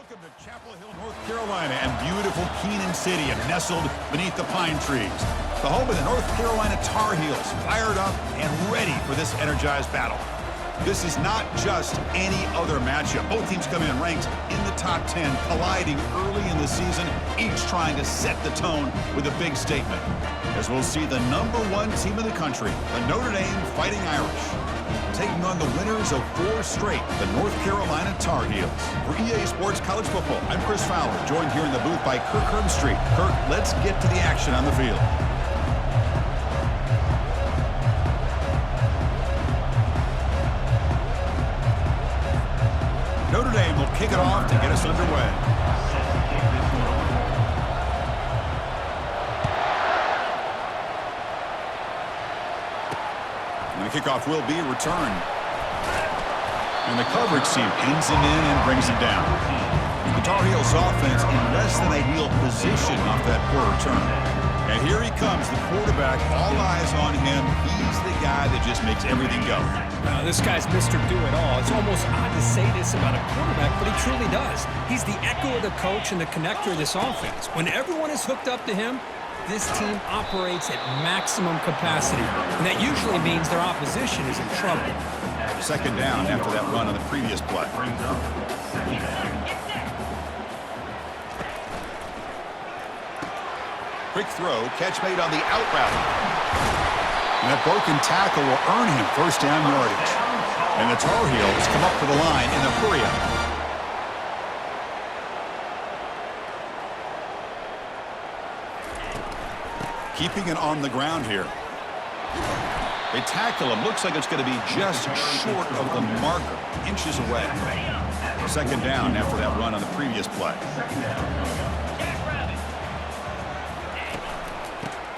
Welcome to Chapel Hill, North Carolina, and beautiful Keenan City, and nestled beneath the pine trees. The home of the North Carolina Tar Heels, fired up and ready for this energized battle. This is not just any other matchup. Both teams come in ranked in the top 10, colliding early in the season, each trying to set the tone with a big statement. As we'll see the #1 team in the country, the Notre Dame Fighting Irish, taking on the winners of 4 straight, the North Carolina Tar Heels. For EA Sports College Football, I'm Chris Fowler, joined here in the booth by Kirk Herbstreit. Kirk, let's get to the action on the field. Notre Dame will kick it off to get us underway. And the kickoff will be returned. And the coverage team pins him in and brings him down. The Tar Heels offense in less than ideal position off that poor return. And here he comes, the quarterback, all eyes on him. He's the guy that just makes everything go. This guy's Mr. Do-It-All. It's almost odd to say this about a quarterback, but he truly does. He's the echo of the coach and the connector of this offense. When everyone is hooked up to him, this team operates at maximum capacity, and that usually means their opposition is in trouble. Second down after that run on the previous play. Quick throw, catch made on the out route. And that broken tackle will earn him first down yardage. And the Tar Heels come up to the line in a hurry-up. Keeping it on the ground here. They tackle him. Looks like it's going to be just short of the marker, inches away. Second down after that run on the previous play.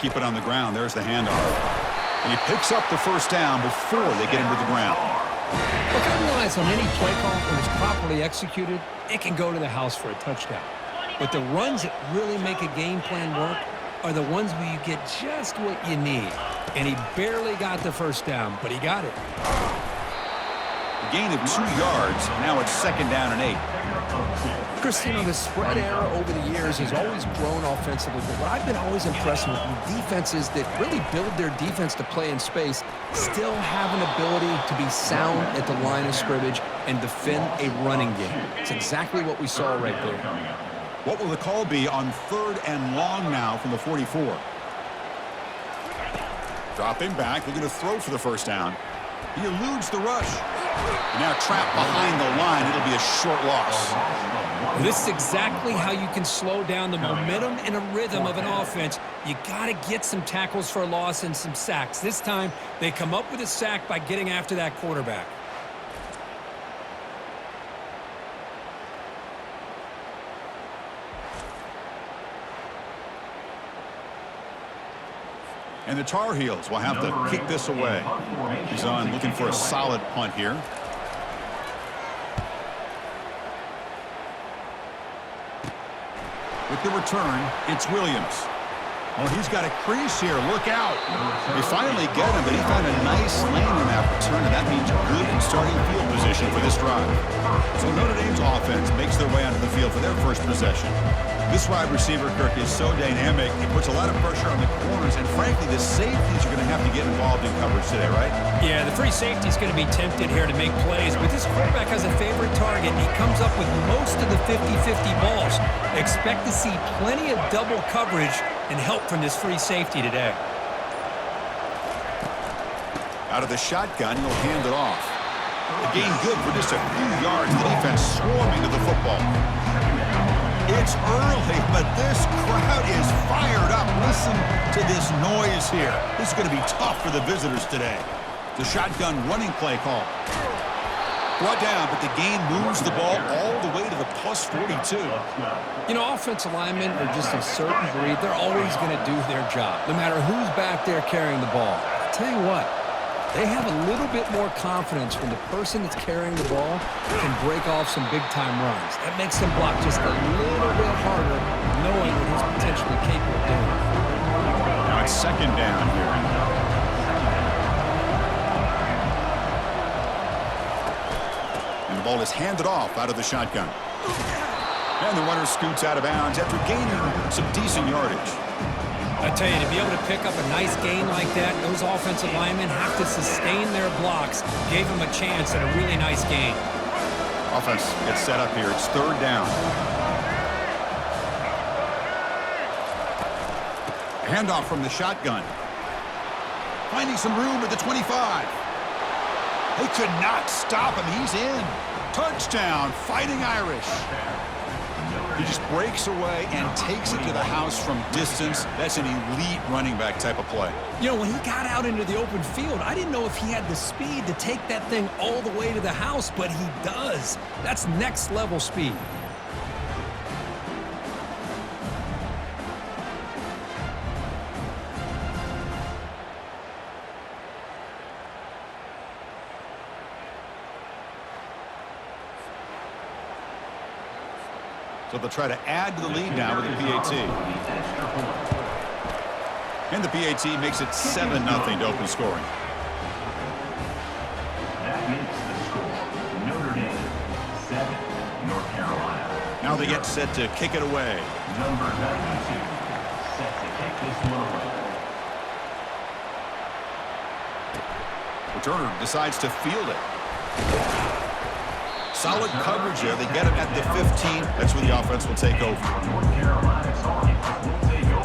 Keep it on the ground. There's the handoff. And he picks up the first down before they get him to the ground. Look, I realize on any play call, when it's properly executed, it can go to the house for a touchdown. But the runs that really make a game plan work are the ones where you get just what you need. And he barely got the first down, but he got it. A gain of 2 yards. Now it's second down and 8. Chris, you know, the spread era over the years has always grown offensively, but what I've been always impressed with defenses that really build their defense to play in space still have an ability to be sound at the line of scrimmage and defend a running game. It's exactly what we saw right there. What will the call be on 3rd and long now from the 44? Dropping back, looking to throw for the first down. He eludes the rush. Now trapped behind the line. It'll be a short loss. This is exactly how you can slow down the momentum and a rhythm of an offense. You got to get some tackles for a loss and some sacks. This time, they come up with a sack by getting after that quarterback. And the Tar Heels will have to kick this away. He's on looking for a solid punt here. With the return, it's Williams. Oh, he's got a crease here. Look out. They finally get him, but he found a nice lane in that return, and that means good starting field position for this drive. So Notre Dame's offense makes their way onto the field for their first possession. This wide receiver, Kirk, is so dynamic. He puts a lot of pressure on the corners, and frankly, the safeties are going to have to get involved in coverage today, right? Yeah, the free safety is going to be tempted here to make plays, but this quarterback has a favorite target. He comes up with most of the 50-50 balls. Expect to see plenty of double coverage and help from this free safety today. Out of the shotgun, he'll hand it off. A gain good for just a few yards. The defense swarming to the football. It's early, but this crowd is fired up. Listen to this noise here. This is going to be tough for the visitors today. The shotgun running play call. Brought down, but the gain moves the ball all the way to the +42. You know, offensive linemen are just a certain breed. They're always going to do their job, no matter who's back there carrying the ball. I'll tell you what, they have a little bit more confidence when the person that's carrying the ball can break off some big-time runs. That makes them block just a little bit harder, knowing what he's potentially capable of doing. Now it's second down here. And the ball is handed off out of the shotgun. And the runner scoots out of bounds after gaining some decent yardage. I tell you, to be able to pick up a nice gain like that, those offensive linemen have to sustain their blocks. Gave them a chance at a really nice gain. Offense gets set up here. It's third down. Handoff from the shotgun. Finding some room at the 25. They could not stop him. He's in. Touchdown, Fighting Irish. He just breaks away and takes it to the house from distance. That's an elite running back type of play. You know, when he got out into the open field, I didn't know if he had the speed to take that thing all the way to the house, but he does. That's next level speed. So they'll try to add to the lead now with the PAT. And the PAT makes it 7-0 to open scoring. That makes the score Notre Dame 7, North Carolina. Now they get set to kick it away. Number 92 set to kick this one away. Returner decides to field it. Solid coverage there. They get him at the 15. That's where the offense will take over.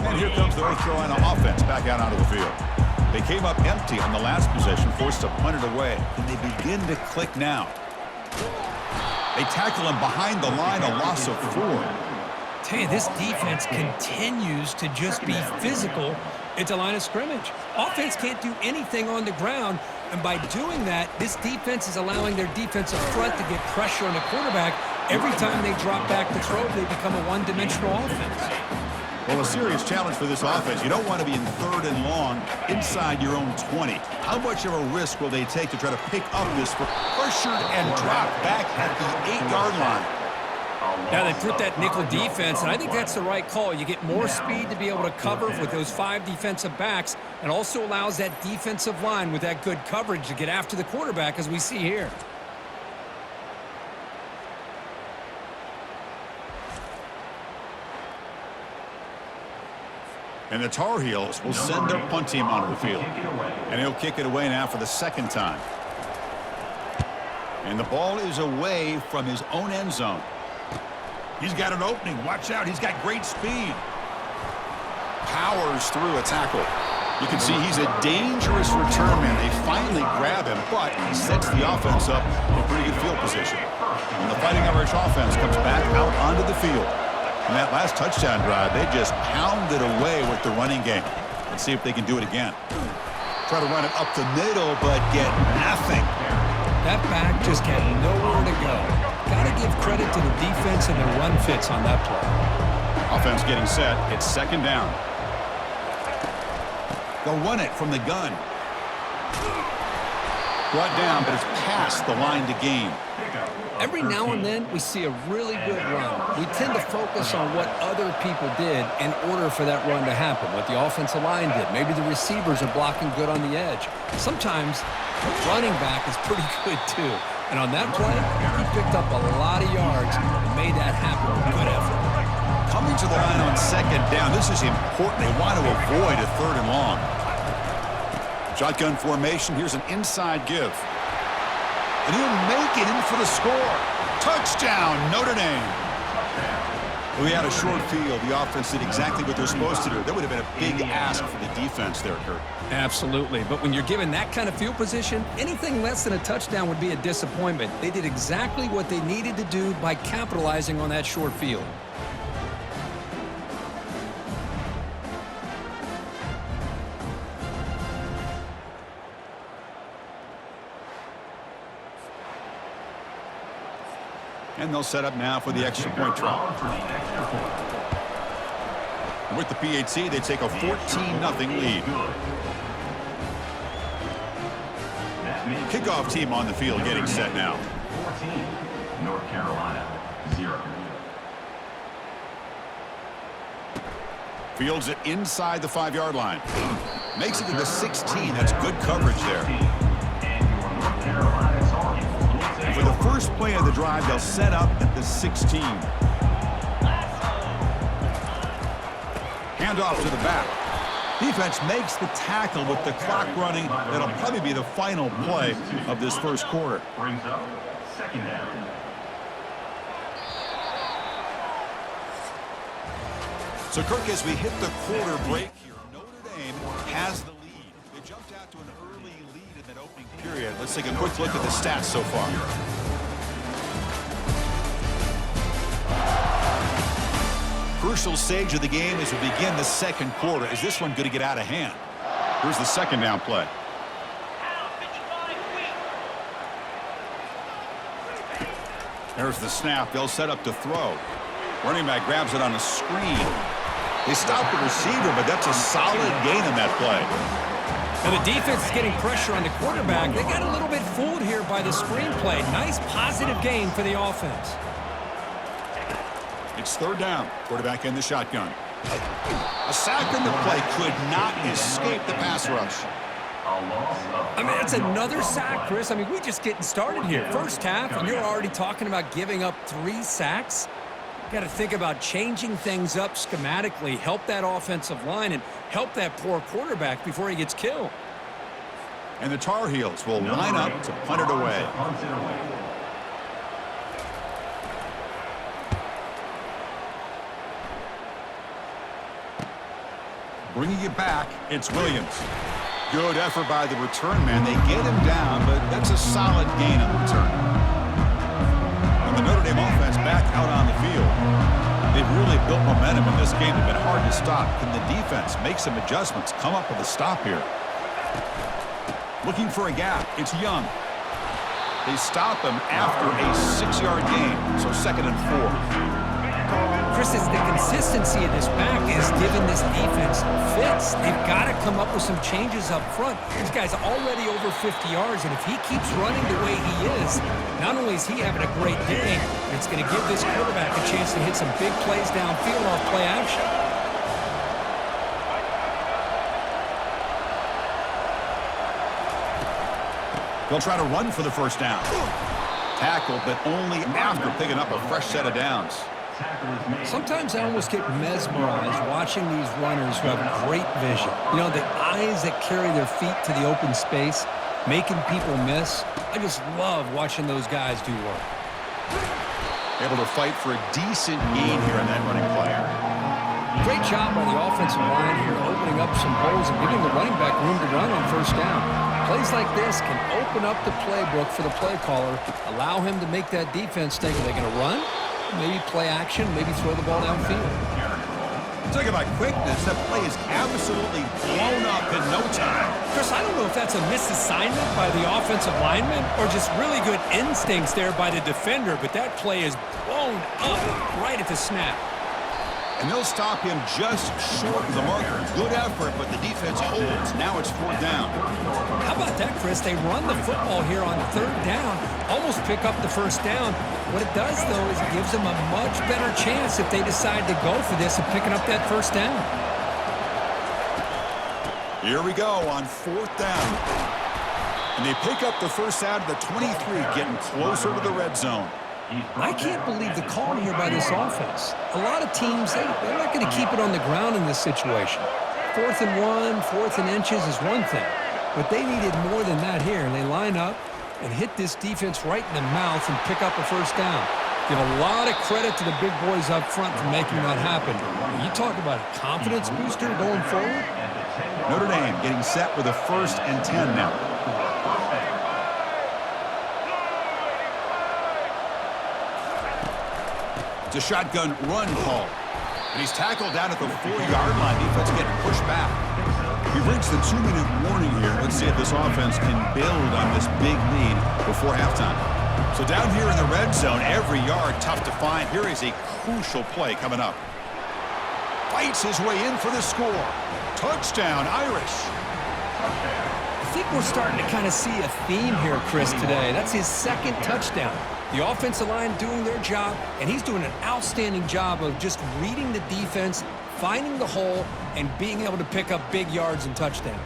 And here comes the North Carolina offense back out onto the field. They came up empty on the last possession, forced to punt it away. And they begin to click now. They tackle him behind the line, a loss of 4. Tell you, this defense continues to just be physical at the line of scrimmage. Offense can't do anything on the ground, and by doing that, this defense is allowing their defensive front to get pressure on the quarterback. Every time they drop back to throw, they become a one-dimensional offense. Well, a serious challenge for this offense. You don't want to be in third and long inside your own 20. How much of a risk will they take to try to pick up this pressured and drop back at the 8-yard line? Now they put that nickel defense, and I think that's the right call. You get more speed to be able to cover with those 5 defensive backs, and also allows that defensive line with that good coverage to get after the quarterback, as we see here. And the Tar Heels will send their punt team onto the field. And he'll kick it away now for the second time. And the ball is away from his own end zone. He's got an opening. Watch out. He's got great speed. Powers through a tackle. You can see he's a dangerous return man. They finally grab him, but he sets the offense up in a pretty good field position. And the Fighting Irish offense comes back out onto the field. In that last touchdown drive, they just pounded away with the running game. Let's see if they can do it again. Try to run it up the middle, but get nothing. That back just had nowhere to go. Got to give credit to the defense and their run fits on that play. Offense getting set. It's second down. They'll run it from the gun. Brought down, but it's past the line to gain. Every now and then, we see a really good run. We tend to focus on what other people did in order for that run to happen, what the offensive line did. Maybe the receivers are blocking good on the edge. Sometimes the running back is pretty good, too. And on that play, he picked up a lot of yards and made that happen with good effort. Coming to the line on second down, this is important. They want to avoid a third and long. Shotgun formation. Here's an inside give. And he'll make it in for the score. Touchdown, Notre Dame. We had a short field. The offense did exactly what they're supposed to do. That would have been a big ask for the defense there, Kurt. Absolutely. But when you're given that kind of field position, anything less than a touchdown would be a disappointment. They did exactly what they needed to do by capitalizing on that short field. And they'll set up now for the extra point try. And with the PAT, they take a 14-0 lead. Kickoff team on the field getting set now. 14, North Carolina 0. Fields it inside the 5-yard line. Makes it to the 16. That's good coverage there. And for the first play of the drive, they'll set up at the 16. Hand off to the back. Defense makes the tackle with the clock running. That'll probably be the final play of this first quarter. Brings up second down. So, Kirk, as we hit the quarter break here, Notre Dame has the lead. They jumped out to an early lead in that opening period. Let's take a quick look at the stats so far. Crucial stage of the game as we begin the second quarter. Is this one going to get out of hand? Here's the second down play. There's the snap. They'll set up to throw. Running back grabs it on a screen. They stop the receiver, but that's a solid gain in that play. And the defense is getting pressure on the quarterback. They got a little bit fooled here by the screenplay. Nice positive gain for the offense. It's third down. Quarterback in the shotgun. A sack in the play could not escape the pass rush. I mean, that's another sack, Chris. I mean, we're just getting started here. First half, and you're already talking about giving up 3 sacks. Got to think about changing things up schematically, help that offensive line, and help that poor quarterback before he gets killed. And the Tar Heels will line up to punt it away. Bringing it back, it's Williams. Good effort by the return man. They get him down, but that's a solid gain on the return. And the Notre Dame offense back out on the field. They've really built momentum in this game. They've been hard to stop. Can the defense make some adjustments, come up with a stop here? Looking for a gap. It's Young. They stop him after a 6-yard gain, so 2nd and 4. Chris, it's the consistency of this back is giving this defense fits. They've got to come up with some changes up front. This guy's already over 50 yards, and if he keeps running the way he is, not only is he having a great day, but it's going to give this quarterback a chance to hit some big plays downfield off play action. They'll try to run for the first down. Tackle, but only after picking up a fresh set of downs. Sometimes I almost get mesmerized watching these runners who have great vision. You know, the eyes that carry their feet to the open space, making people miss. I just love watching those guys do work. Able to fight for a decent gain here in that running play. Great job by the offensive line here, opening up some holes and giving the running back room to run on first down. Plays like this can open up the playbook for the play caller, allow him to make that defense think, are they going to run? Maybe play action, maybe throw the ball downfield. Talking about quickness, that play is absolutely blown up in no time. Chris, I don't know if that's a misassignment by the offensive lineman or just really good instincts there by the defender, but that play is blown up right at the snap. And they'll stop him just short of the marker. Good effort, but the defense holds. Now it's 4th down. How about that, Chris? They run the football here on 3rd down, almost pick up the first down. What it does, though, is it gives them a much better chance if they decide to go for this of picking up that first down. Here we go on 4th down. And they pick up the first down to the 23, getting closer to the red zone. I can't believe the call here by this offense. A lot of teams, they're not going to keep it on the ground in this situation. 4th and 1, 4th and inches is one thing. But they needed more than that here. And they line up and hit this defense right in the mouth and pick up a first down. Give a lot of credit to the big boys up front for making that happen. You talk about a confidence booster going forward. Notre Dame getting set with a 1st and 10 now. It's a shotgun run call. And he's tackled down at the 4-yard line. Defense getting pushed back. We've reached the 2-minute warning here. Let's see if this offense can build on this big lead before halftime. So down here in the red zone, every yard tough to find. Here is a crucial play coming up. Fights his way in for the score. Touchdown, Irish. I think we're starting to kind of see a theme here, Chris, today. That's his 2nd touchdown. The offensive line doing their job, and he's doing an outstanding job of just reading the defense, finding the hole, and being able to pick up big yards and touchdowns.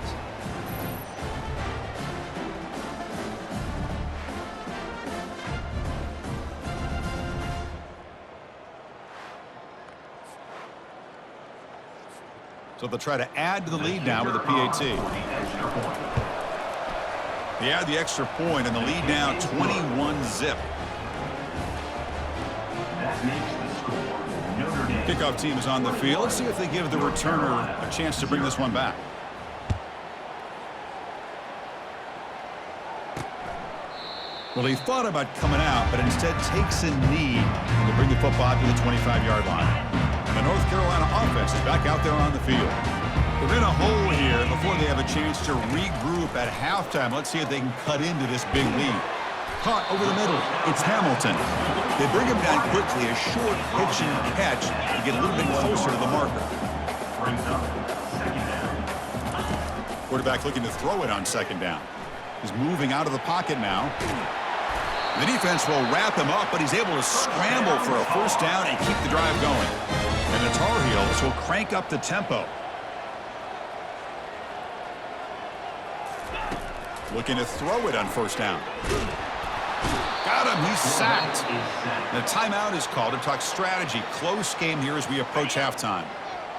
So they'll try to add to the lead now with a PAT. They add the extra point, and the lead now 21-zip. That makes the score Notre Dame. Kickoff team is on the field. Let's see if they give the returner a chance to bring this one back. Well, he thought about coming out, but instead takes a knee to bring the football to the 25-yard line. And the North Carolina offense is back out there on the field. They're in a hole here before they have a chance to regroup at halftime. Let's see if they can cut into this big lead. Caught over the middle. It's Hamilton. They bring him down quickly, a short pitch and catch to get a little bit closer to the marker. Brings up second down. Quarterback looking to throw it on second down. He's moving out of the pocket now. The defense will wrap him up, but he's able to scramble for a first down and keep the drive going. And the Tar Heels will crank up the tempo. Looking to throw it on first down. Got him. He's sacked. The timeout is called to talk strategy. Close game here as we approach halftime.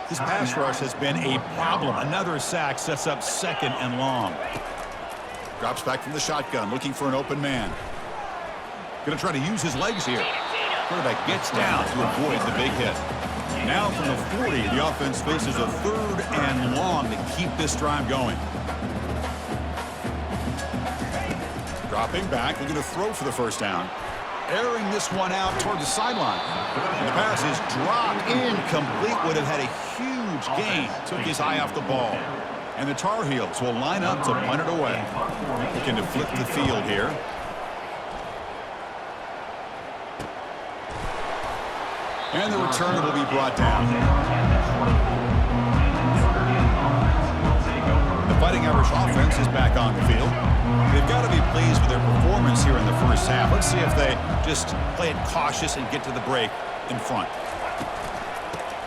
This pass rush has been a problem. Another sack sets up second and long. Drops back from the shotgun, looking for an open man. Going to try to use his legs here. Quarterback gets down to avoid the big hit. Now from the 40, the offense faces a third and long to keep this drive going. Dropping back, looking to throw for the first down. Airing this one out toward the sideline. And the pass is dropped incomplete. Would have had a huge gain. Took his eye off the ball. And the Tar Heels will line up to punt it away. Looking to flip the field here. And the returner will be brought down. The Fighting Irish offense is back on the field. They've got to be pleased with their performance here in the first half. Let's see if they just play it cautious and get to the break in front.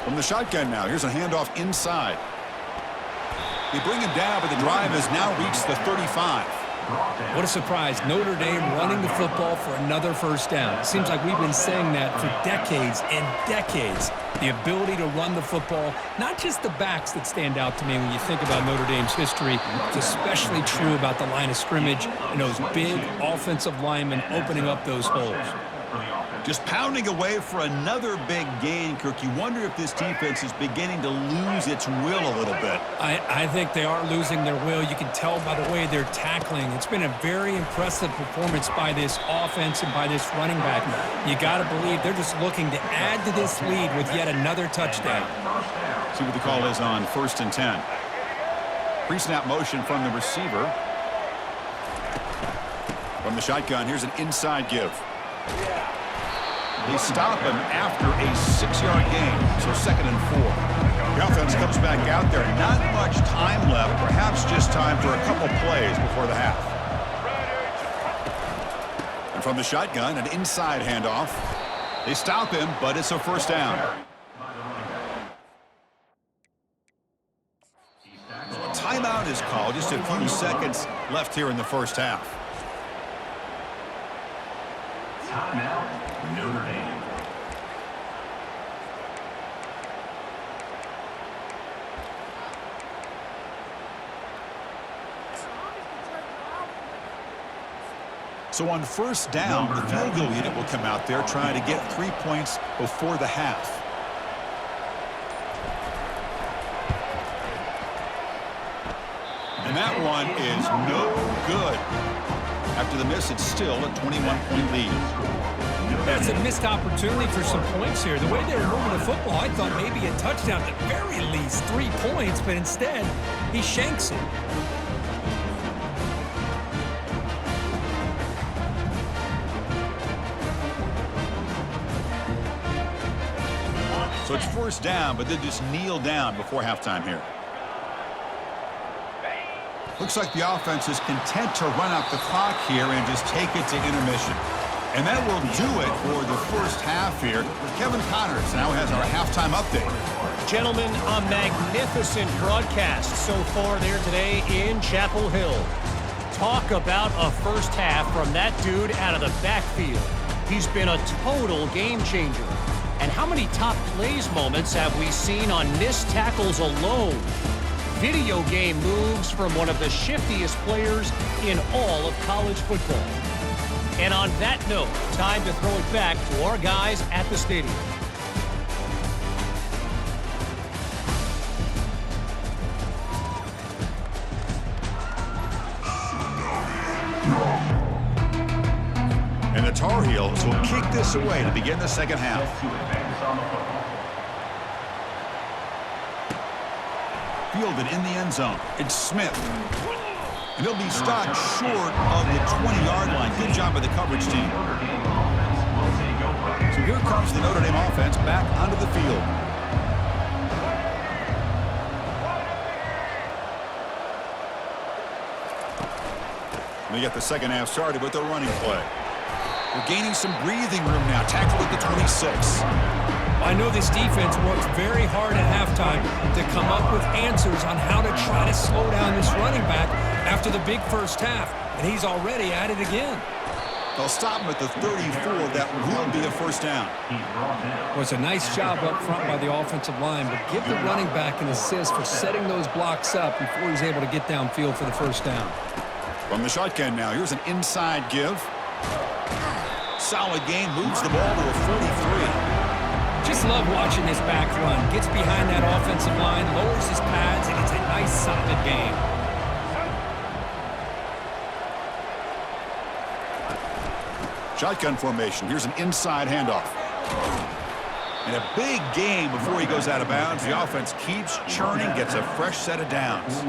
From the shotgun now, here's a handoff inside. They bring him down, but the drive has now reached the 35. What a surprise. Notre Dame running the football for another first down. It seems like we've been saying that for decades and decades. The ability to run the football, not just the backs that stand out to me when you think about Notre Dame's history. It's especially true about the line of scrimmage and those big offensive linemen opening up those holes. Just pounding away for another big gain, Kirk. You wonder if this defense is beginning to lose its will a little bit. I think they are losing their will. You can tell by the way they're tackling. It's been a very impressive performance by this offense and by this running back. You got to believe they're just looking to add to this lead with yet another touchdown. See what the call is on 1st and 10. Pre-snap motion from the receiver. From the shotgun, here's an inside give. They stop him after a 6-yard gain, so 2nd and 4. The offense comes back out there. Not much time left, perhaps just time for a couple plays before the half. And from the shotgun, an inside handoff. They stop him, but it's a first down. So a timeout is called. Just a few seconds left here in the first half. Timeout, Notre Dame. So on first down, the field goal unit will come out there trying to get 3 points before the half. And that one is no good. After the miss, it's still a 21-point lead. That's a missed opportunity for some points here. The way they were moving the football, I thought maybe a touchdown, at the very least 3 points, but instead, he shanks it. So it's first down, but they just kneel down before halftime here. Looks like the offense is content to run out the clock here and just take it to intermission. And that will do it for the first half here. Kevin Connors now has our halftime update. Gentlemen, a magnificent broadcast so far there today in Chapel Hill. Talk about a first half from that dude out of the backfield. He's been a total game changer. And And how many top plays moments have we seen on missed tackles alone? Video game moves from one of the shiftiest players in all of college football. And on that note, time to throw it back to our guys at the stadium. And the Tar Heels will kick this away to begin the second half. Fielded in the end zone. It's Smith. And he'll be stopped short of the 20-yard line. Good job by the coverage team. So here comes the Notre Dame offense back onto the field. They get the second half started with a running play. We're gaining some breathing room now. Tackle at the 26. I know this defense worked very hard at halftime to come up with answers on how to try to slow down this running back after the big first half, and he's already at it again. They'll stop him at the 34. That will be a first down. Well, it's a nice job up front by the offensive line, but give the running back an assist for setting those blocks up before he's able to get downfield for the first down. From the shotgun now, here's an inside give. Solid gain, moves the ball to a 43. Just love watching this back run. Gets behind that offensive line, lowers his pads, and it's a nice, solid game. Shotgun formation. Here's an inside handoff. And a big gain before he goes out of bounds. The offense keeps churning, gets a fresh set of downs.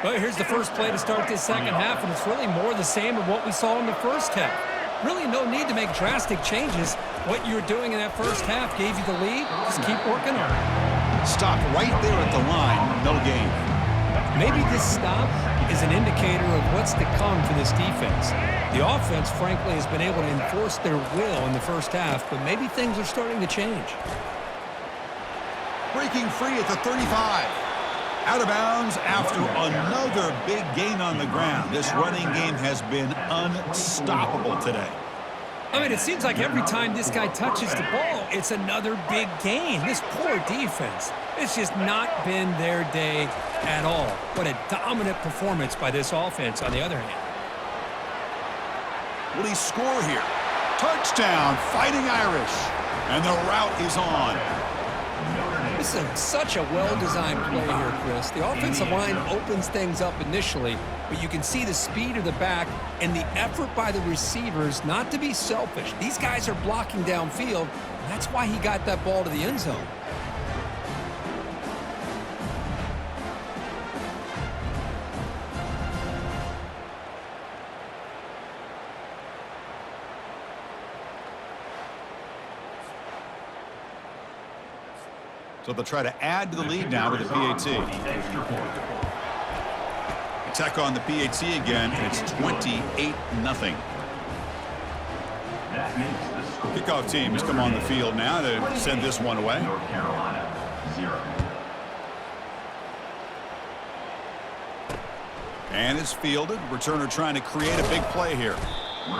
Well, here's the first play to start this second half, and it's really more the same of what we saw in the first half. Really no need to make drastic changes. What you were doing in that first half gave you the lead. Just keep working on it. Stop right there at the line. No gain. Maybe this stop is an indicator of what's to come for this defense. The offense, frankly, has been able to enforce their will in the first half, but maybe things are starting to change. Breaking free at the 35. Out of bounds after another big gain on the ground. This running game has been unstoppable today. I mean, it seems like every time this guy touches the ball, it's another big gain. This poor defense, it's just not been their day at all. What a dominant performance by this offense, on the other hand. Will he score here? Touchdown, Fighting Irish. And the route is on. This is such a well-designed play here, Chris. The offensive line opens things up initially, but you can see the speed of the back and the effort by the receivers not to be selfish. These guys are blocking downfield, and that's why he got that ball to the end zone. So they'll try to add to the lead now with the PAT. Attack on the PAT again, and it's 28-0. Kickoff team has come on the field now to send this one away. North Carolina, 0. And it's fielded. Returner trying to create a big play here.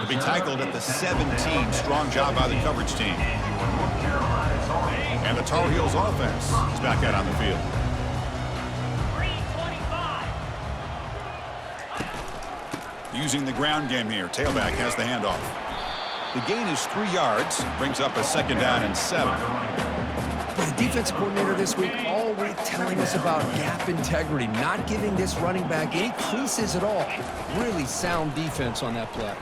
To be tackled at the 17. Strong job by the coverage team. And the Tar Heels offense is back out on the field. Using the ground game here. Tailback has the handoff. The gain is 3 yards. Brings up a second down and 7. The defensive coordinator this week always telling us about gap integrity, not giving this running back any creases at all. Really sound defense on that play.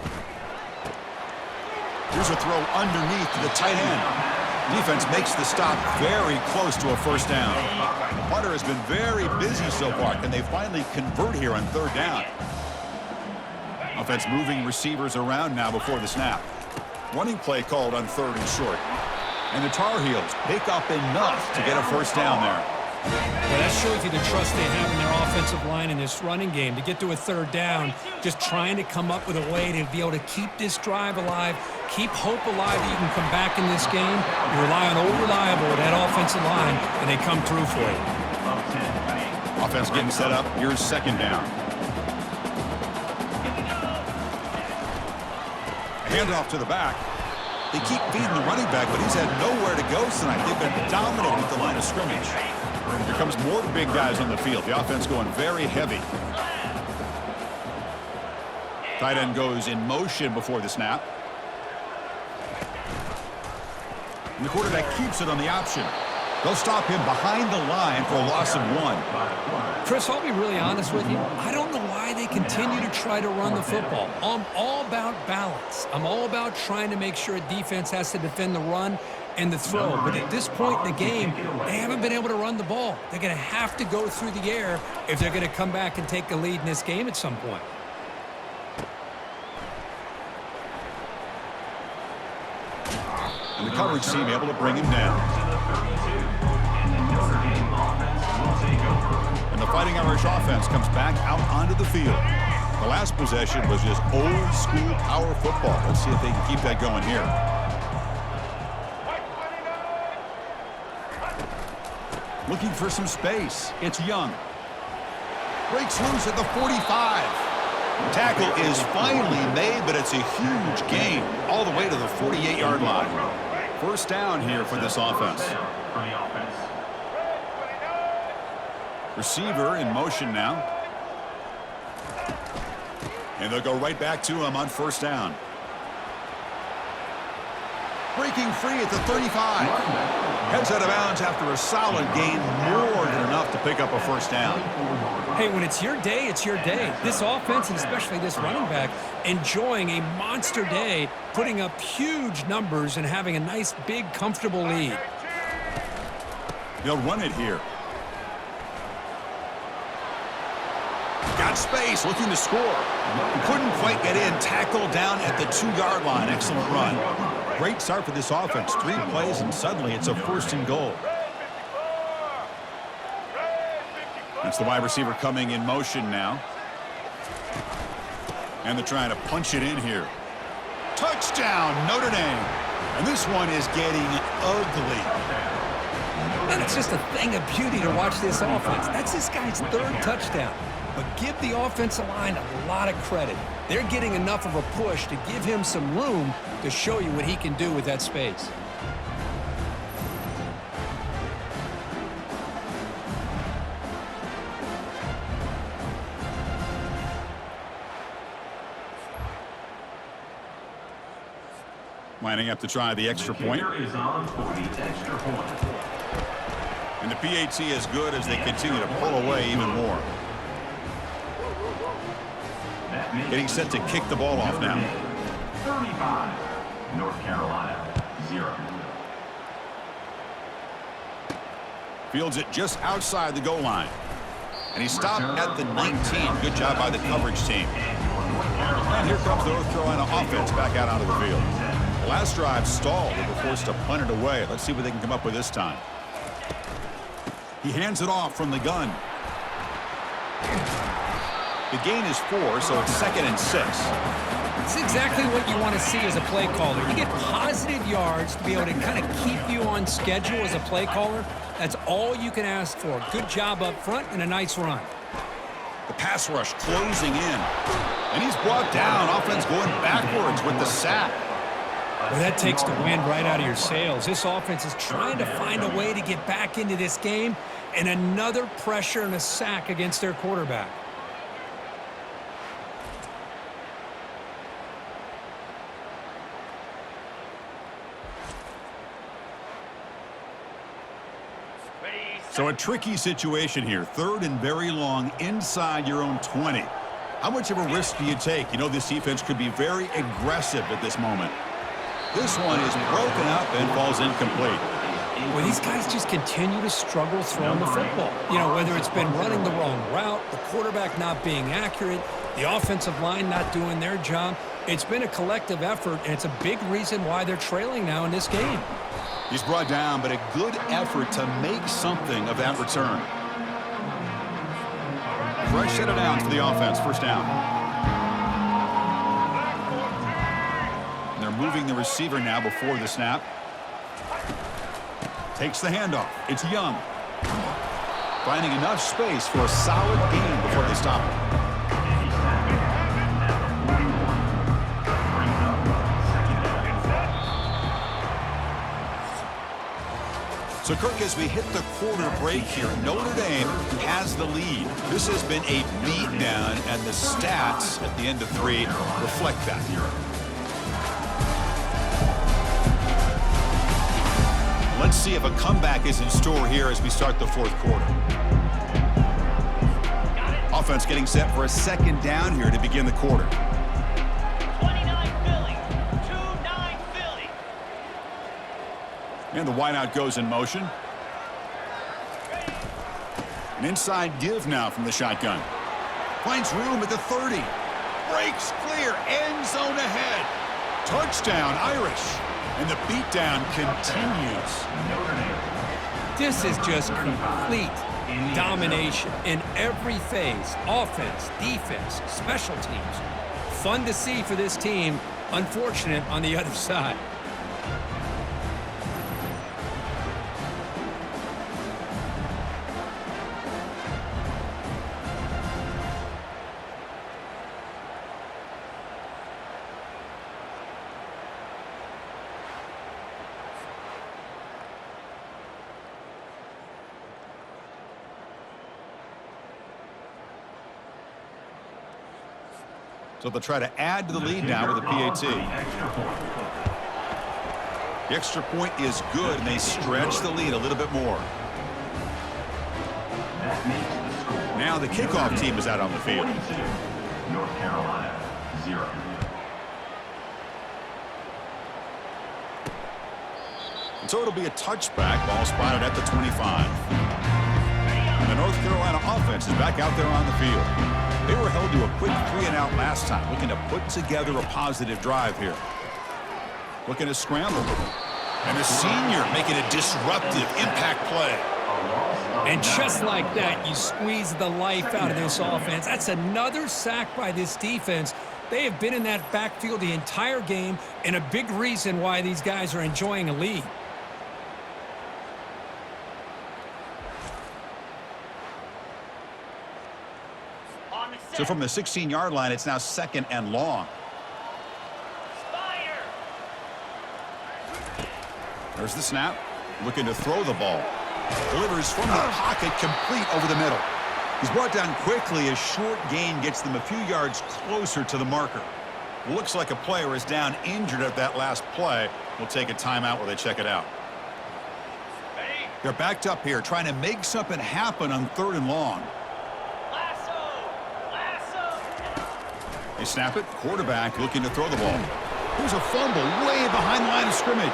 Here's a throw underneath to the tight end. Defense makes the stop very close to a first down. The punter has been very busy so far. Can they finally convert here on third down? Offense moving receivers around now before the snap. Running play called on third and short. And the Tar Heels pick up enough to get a first down there. Well, that shows you the trust they have in their offensive line in this running game. To get to a third down, just trying to come up with a way to be able to keep this drive alive, keep hope alive that you can come back in this game. You rely on Old Reliable, that offensive line, and they come through for you. Offense getting set up. Here's second down. Handoff to the back. They keep feeding the running back, but he's had nowhere to go tonight. They've been dominating at the line of scrimmage. Here comes more big guys on the field. The offense going very heavy. Tight end goes in motion before the snap. And the quarterback keeps it on the option. They'll stop him behind the line for a loss of 1. Chris, I'll be really honest with you. I don't know why they continue to try to run the football. I'm all about balance. I'm all about trying to make sure a defense has to defend the run and the throw. But at this point in the game, they haven't been able to run the ball. They're going to have to go through the air if they're going to come back and take the lead in this game at some point. And the coverage team able to bring him down. And the Fighting Irish offense comes back out onto the field. The last possession was just old school power football. Let's see if they can keep that going here. Looking for some space. It's Young. Breaks loose at the 45. Tackle is finally made, but it's a huge gain all the way to the 48-yard line. First down here for this offense. Receiver in motion now. And they'll go right back to him on first down. Breaking free at the 35. Heads out of bounds after a solid gain, more than enough to pick up a first down. Hey, when it's your day, it's your day. This offense, and especially this running back, enjoying a monster day, putting up huge numbers and having a nice, big, comfortable lead. They'll run it here. Got space, looking to score. Couldn't quite get in. Tackle down at the 2-yard line. Excellent run. Great start for this offense. 3 plays, and suddenly it's a first and goal. That's the wide receiver coming in motion now. And they're trying to punch it in here. Touchdown, Notre Dame. And this one is getting ugly. And it's just a thing of beauty to watch this offense. That's this guy's 3rd touchdown. But give the offensive line a lot of credit. They're getting enough of a push to give him some room to show you what he can do with that space. Lining up to try the extra point. Is on for the extra point. And the PAT is good as they continue to pull away even more. Getting set to kick the ball off now. 35, North Carolina, 0. Fields it just outside the goal line. And he stopped at the 19. Good job by the coverage team. And here comes the North Carolina offense back out onto the field. The last drive stalled. They were forced to punt it away. Let's see what they can come up with this time. He hands it off from the gun. The gain is 4, so it's 2nd and 6. It's exactly what you want to see as a play caller. You get positive yards to be able to kind of keep you on schedule as a play caller. That's all you can ask for. Good job up front and a nice run. The pass rush closing in. And he's brought down. Offense going backwards with the sack. Well, that takes the wind right out of your sails. This offense is trying to find a way to get back into this game, and another pressure and a sack against their quarterback. So a tricky situation here. 3rd and very long inside your own 20. How much of a risk do you take? You know this defense could be very aggressive at this moment. This one is broken up and falls incomplete. Well, these guys just continue to struggle throwing the football. You know, whether it's been running the wrong route, the quarterback not being accurate, the offensive line not doing their job. It's been a collective effort, and it's a big reason why they're trailing now in this game. He's brought down, but a good effort to make something of that return. Fresh set of downs for the offense. First down. And they're moving the receiver now before the snap. Takes the handoff. It's Young. Finding enough space for a solid gain before they stop him. So, Kirk, as we hit the quarter break here, Notre Dame has the lead. This has been a beatdown, and the stats at the end of 3 reflect that. Let's see if a comeback is in store here as we start the 4th quarter. Offense getting set for a 2nd down here to begin the quarter. 29 Philly, 2-9 Philly. And the wideout goes in motion. An inside give now from the shotgun. Finds room at the 30. Breaks clear. End zone ahead. Touchdown, Irish. And the beatdown continues. This is just complete domination in every phase. Offense, defense, special teams. Fun to see for this team. Unfortunate on the other side. So they'll try to add to the lead now with a PAT. The extra point is good, and they stretch the lead a little bit more. Now the kickoff team is out on the field. North Carolina, 0. And so it'll be a touchback. Ball spotted at the 25. And the North Carolina offense is back out there on the field. They were held to a quick 3-and-out last time, looking to put together a positive drive here. Looking to scramble. And the senior making a disruptive impact play. And just like that, you squeeze the life out of this offense. That's another sack by this defense. They have been in that backfield the entire game, and a big reason why these guys are enjoying a lead. So from the 16-yard line, it's now 2nd and long. There's the snap. Looking to throw the ball. Delivers from the pocket, complete over the middle. He's brought down quickly. A short gain gets them a few yards closer to the marker. Looks like a player is down injured at that last play. We'll take a timeout while they check it out. They're backed up here, trying to make something happen on 3rd and long. They snap it. Quarterback looking to throw the ball. Here's a fumble way behind the line of scrimmage.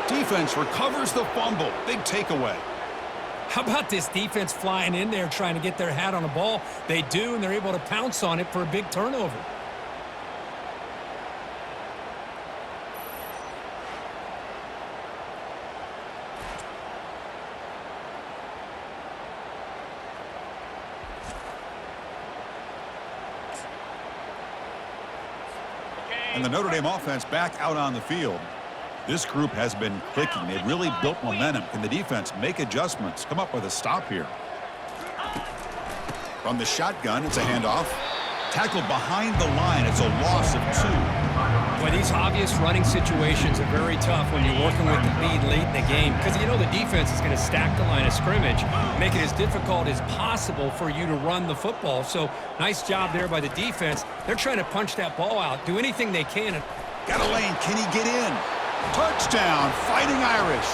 Defense recovers the fumble. Big takeaway. How about this defense flying in there trying to get their hat on the ball? They do, and they're able to pounce on it for a big turnover. And the Notre Dame offense back out on the field. This group has been clicking. They've really built momentum. Can the defense make adjustments? Come up with a stop here. From the shotgun, it's a handoff. Tackled behind the line. It's a loss of 2. Well, these obvious running situations are very tough when you're working with the lead late in the game, because you know the defense is going to stack the line of scrimmage, make it as difficult as possible for you to run the football. So nice job there by the defense. They're trying to punch that ball out, do anything they can. Got a lane. Can he get in? Touchdown, Fighting Irish.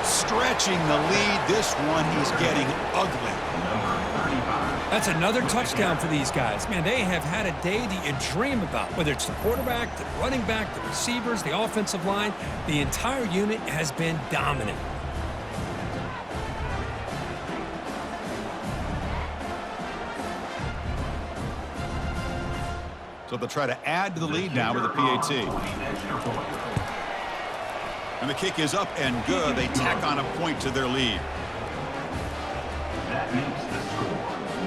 Stretching the lead. This one is getting ugly. That's another touchdown for these guys. Man, they have had a day that you dream about, whether it's the quarterback, the running back, the receivers, the offensive line. The entire unit has been dominant. So they'll try to add to the lead now with a PAT. And the kick is up and good. They tack on a point to their lead. That makes the score.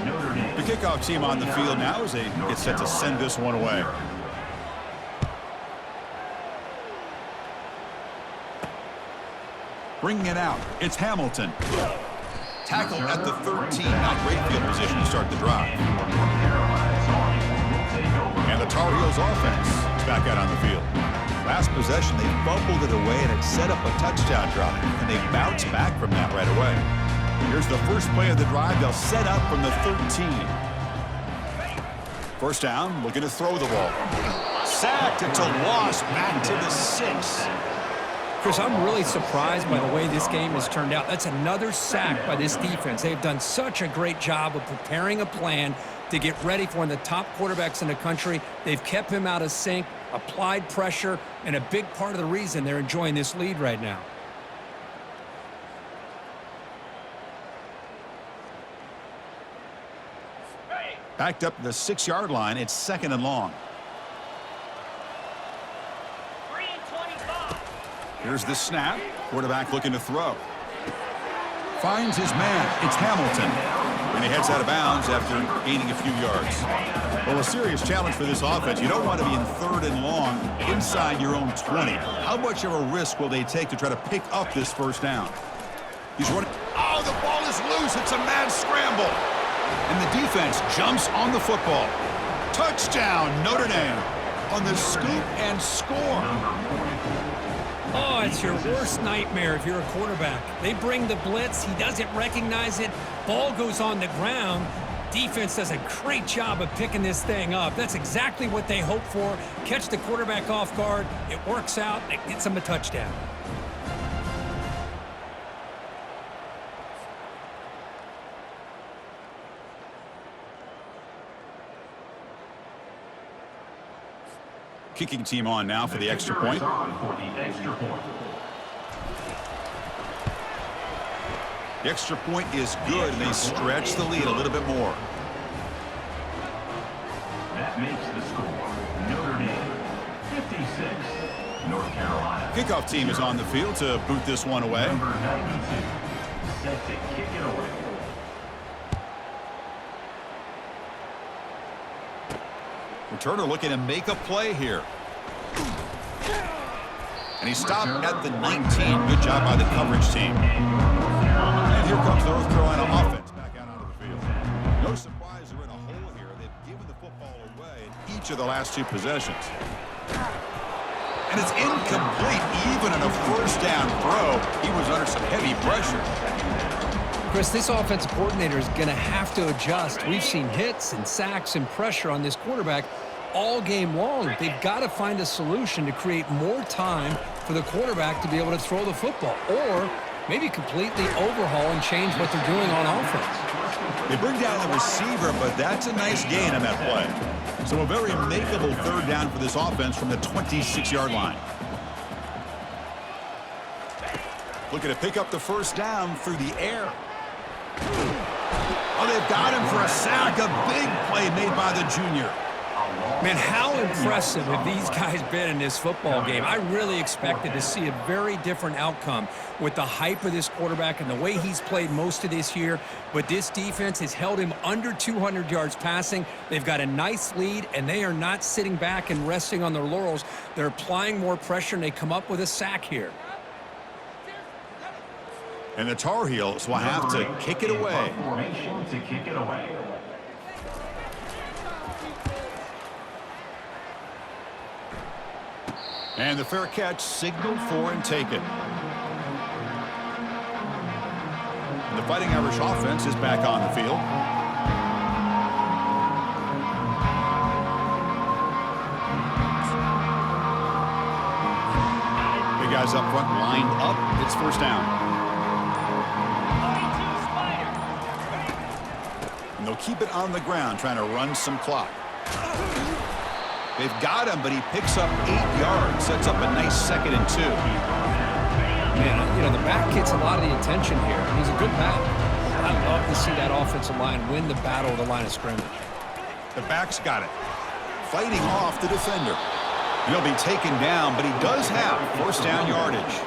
Notre Dame. The kickoff team on the field now as they get set to send this one away. Bringing it out, it's Hamilton. Tackled at the 13, not great field position to start the drive. And the Tar Heels offense is back out on the field. Last possession, they fumbled it away, and it set up a touchdown drive. And they bounced back from that right away. Here's the first play of the drive. They'll set up from the 13. First down, looking to throw the ball. Sacked. It's a loss back to the 6. Chris, I'm really surprised by the way this game has turned out. That's another sack by this defense. They've done such a great job of preparing a plan to get ready for one of the top quarterbacks in the country. They've kept him out of sync, applied pressure, and a big part of the reason they're enjoying this lead right now. Backed up to the 6-yard line. It's 2nd and long. 3:25. Here's the snap. Quarterback looking to throw. Finds his man. It's Hamilton. And he heads out of bounds after gaining a few yards. Well, a serious challenge for this offense. You don't want to be in 3rd and long inside your own 20. How much of a risk will they take to try to pick up this first down? He's running. Oh, the ball is loose. It's a mad scramble. And the defense jumps on the football. Touchdown, Notre Dame. On the scoop and score. Oh, it's your worst nightmare if you're a quarterback. They bring the blitz. He doesn't recognize it. Ball goes on the ground. Defense does a great job of picking this thing up. That's exactly what they hope for. Catch the quarterback off guard. It works out. It gets them a touchdown. Kicking team on now for the extra point. The extra point is good, and they stretch the lead a little bit more. That makes the score Notre Dame 56, North Carolina. Kickoff team is on the field to boot this one away. Number 92, set to kick it away. Returner looking to make a play here. And he stopped at the 19. Good job by the coverage team. And here comes the North Carolina offense back out onto the field. No surprise they're in a hole here. They've given the football away in each of the last 2 possessions. And it's incomplete even on a first down throw. He was under some heavy pressure. Chris, this offensive coordinator is going to have to adjust. We've seen hits and sacks and pressure on this quarterback all game long. They've got to find a solution to create more time for the quarterback to be able to throw the football, or maybe completely overhaul and change what they're doing on offense. They bring down the receiver, but that's a nice gain on that play. So a very makeable 3rd down for this offense from the 26-yard line. Looking to pick up the first down through the air. Oh, they've got him for a sack. A big play made by the junior. Man, how impressive have these guys been in this football game? I really expected to see a very different outcome with the hype of this quarterback and the way he's played most of this year. But this defense has held him under 200 yards passing. They've got a nice lead, and they are not sitting back and resting on their laurels. They're applying more pressure, and they come up with a sack here. And the Tar Heels will have to kick it away. Formation to kick it away. And the fair catch signaled for and taken. And the Fighting Irish offense is back on the field. Big guys up front lined up. It's first down. 42 Spider. And they'll keep it on the ground, trying to run some clock. They've got him, but he picks up 8 yards. Sets up a nice 2nd and 2. Man, you know, the back gets a lot of the attention here. He's a good back. I'd love to see that offensive line win the battle of the line of scrimmage. The back's got it. Fighting off the defender. He'll be taken down, but he does have first down yardage.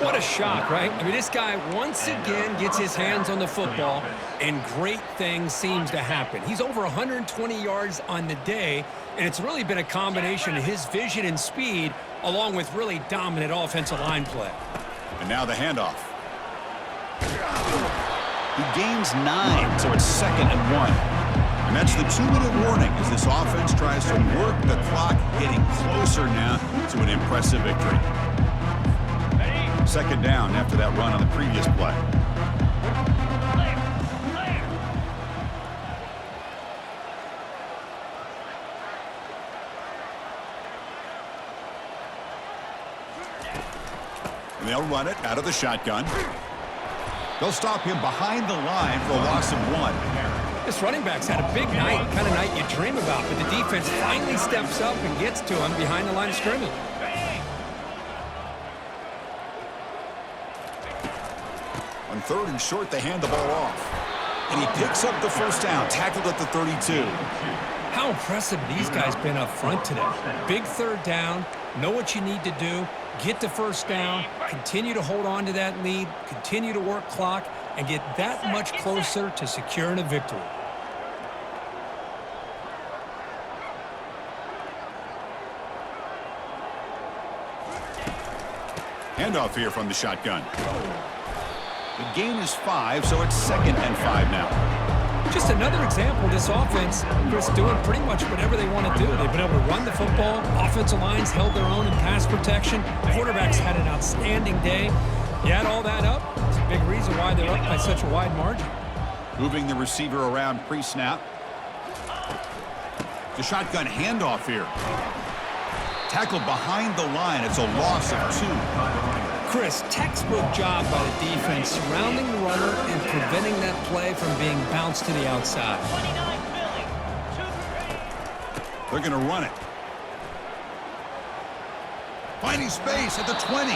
What a shock, right? I mean, this guy once again gets his hands on the football, and great things seems to happen. He's over 120 yards on the day, and it's really been a combination of his vision and speed along with really dominant offensive line play. And now the handoff. He gains 9, so it's 2nd and 1. And that's the 2-minute warning as this offense tries to work the clock, getting closer now to an impressive victory. Second down after that run on the previous play. And they'll run it out of the shotgun. They'll stop him behind the line for a loss of 1. This running back's had a big night, kind of night you dream about, but the defense finally steps up and gets to him behind the line of scrimmage. On 3rd and short, they hand the ball off. And he picks up the first down, tackled at the 32. How impressive these guys been up front today. Big 3rd down, know what you need to do, get the first down, continue to hold on to that lead, continue to work clock, and get that much closer to securing a victory. Handoff here from the shotgun. The gain is 5, so it's 2nd and 5 now. Just another example of this offense, Chris, doing pretty much whatever they want to do. They've been able to run the football. Offensive lines held their own in pass protection. Quarterbacks had an outstanding day. You add all that up, it's a big reason why they're up by such a wide margin. Moving the receiver around pre-snap. The shotgun handoff here. Tackled behind the line. It's a loss of 2. Chris, textbook job by the defense surrounding the runner and preventing that play from being bounced to the outside. 29 Philly. They're going to run it. Finding space at the 20.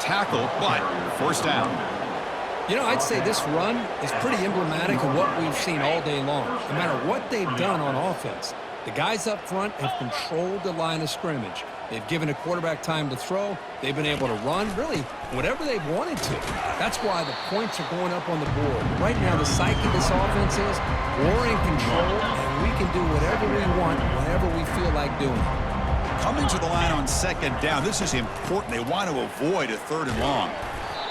Tackle, but first down. You know, I'd say this run is pretty emblematic of what we've seen all day long. No matter what they've done on offense, the guys up front have controlled the line of scrimmage. They've given a quarterback time to throw. They've been able to run, really, whatever they've wanted to. That's why the points are going up on the board. Right now, the psyche of this offense is we're in control, and we can do whatever we want whenever we feel like doing it. Coming to the line on 2nd down. This is important. They want to avoid a 3rd and long.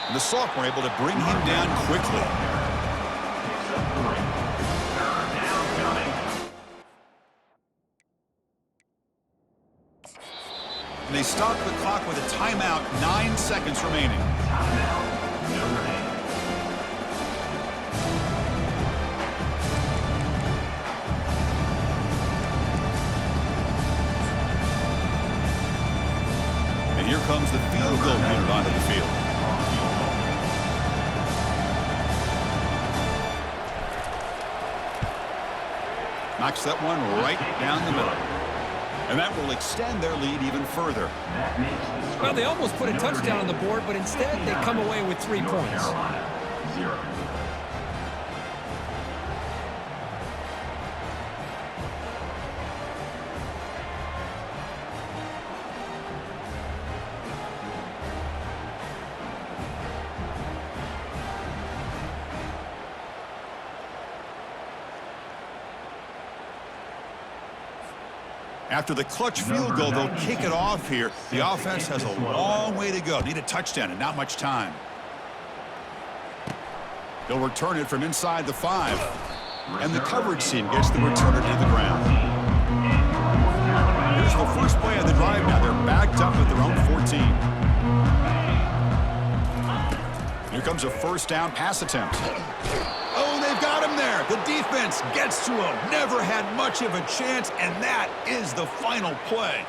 And the sophomore able to bring him down quickly. And they stop the clock with a timeout, 9 seconds remaining. And here comes the field goal unit onto the field. Knocks that one right down the middle. And that will extend their lead even further. Well, they almost put a touchdown on the board, but instead they come away with 3 points. 0. After the clutch field goal, they'll kick it off here. The offense has a long way to go. Need a touchdown and not much time. They'll return it from inside the 5. And the coverage team gets the returner to the ground. Here's the first play of the drive now. They're backed up at their own 14. Here comes a first down pass attempt. Oh, they've got him there. The defense gets to him. Never had much of a chance, and that is the final play.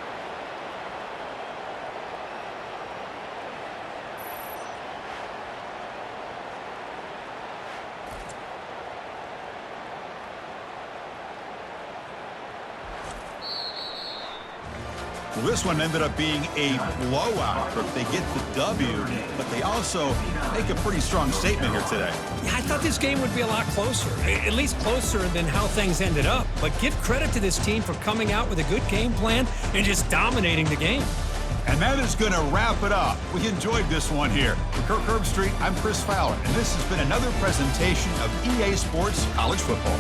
Well, this one ended up being a blowout. They get the W, but they also make a pretty strong statement here today. Yeah, I thought this game would be a lot closer, at least closer than how things ended up. But give credit to this team for coming out with a good game plan and just dominating the game. And that is going to wrap it up. We enjoyed this one here. For Kirk Herbstreit, I'm Chris Fowler, and this has been another presentation of EA Sports College Football.